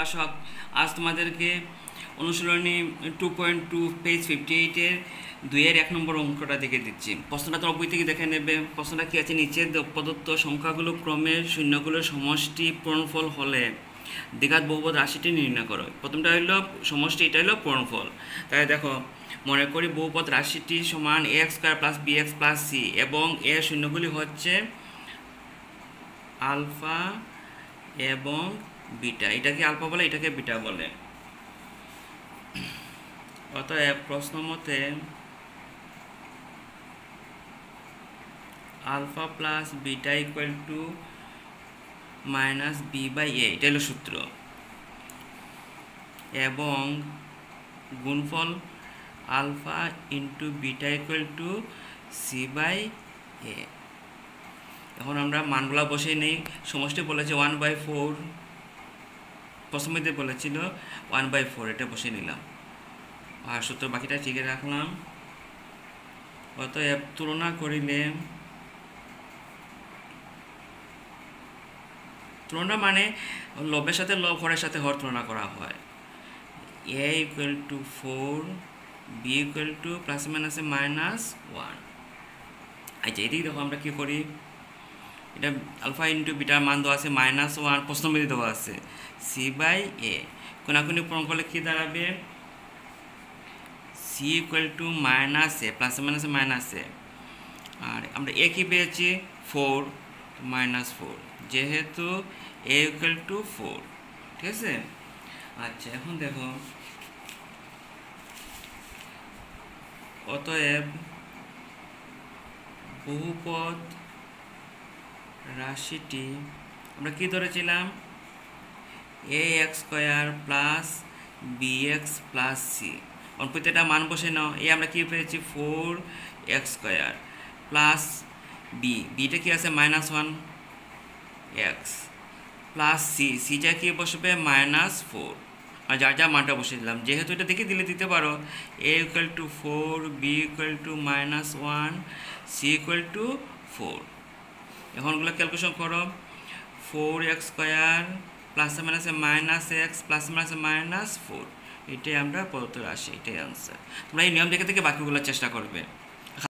আশাক আজ তোমাদেরকে অনুশীলনী 2.2 পেজ 58-এর 2-এর 1 নম্বর অঙ্কটা দেখে দিচ্ছি। প্রশ্নটা তোমরা বই থেকে দেখে নেবে। প্রশ্নটা কি আছে, নিচে প্রদত্ত সংখ্যাগুলো ক্রমের শূন্যগুলোর সমষ্টি পূরণফল হলে দ্বিঘাত বহুপদ রাশিটি নির্ণয় করো। প্রথমটা হইল সমষ্টি, এটা হলো পূরণফল। তাই দেখো, মনে করি বহুপদ রাশিটি সমান ax square plus bx plus c এবং এর শূন্যগুলি হচ্ছে আলফা এবং বিটা। এটাকে আলফা বলে, এটাকে বিটা বলে। অতএব প্রশ্ন মতে alpha plus beta equal to minus B by A, এটা হলো সূত্র, এবং গুণফল alpha into beta equal to C by A. এখন আমরা মানগুলা বসে নেই। সমষ্টি বলেছে 1/4, প্রথমেতে বলেছিল 1/4, এটা বসে নিলাম আর সূত্র বাকিটা ঠিক রাখলাম। অতএব তুলনা করিলে, তুলনা মানে লবের সাথে লব, হরের সাথে হর তুলনা করা হয়। a equal to 4, b equal to plus মাইনাসে -1। আচ্ছা, এদিকে দেখো আমরা কী করি, এটা আলফা ইন্টু বিটার মান দেওয়া আছে -1, প্রশ্নবিধি দেওয়া আছে সি বাই এ। কোনাকুনি পূরণ করলে কী দাঁড়াবে, c equal to -a plus মাইনাসে -a, আর আমরা এ কি পেয়েছি 4 -4, যেহেতু এ ইকুয়াল টু 4। ঠিক আছে। আচ্ছা, এখন দেখো, অতএব বহুপদ রাশিটি আমরা কি ধরেছিলাম, ax square plus bx plus c। প্রত্যেকটা মান বসে নাও। এ আমরা কি পেয়েছি 4x স্কয়ার প্লাস বিটা কি আছে -1x প্লাস সি যা কি বসবে -4, আর যার যা মানটা বসে দিলাম। যেহেতু এটা দেখে দিতে পারো a equal to 4, b equal to -1, c equal to 4। এখন ওগুলো ক্যালকুলেশন করো, 4x স্কয়ার প্লাস মাইনাসে -x প্লাস মাইনাসে -4, এটাই আমরা প্রদত্ত রাশি, এটাই আনসার। তোমরা এই নিয়ম দেখে বাকিগুলো চেষ্টা করবে।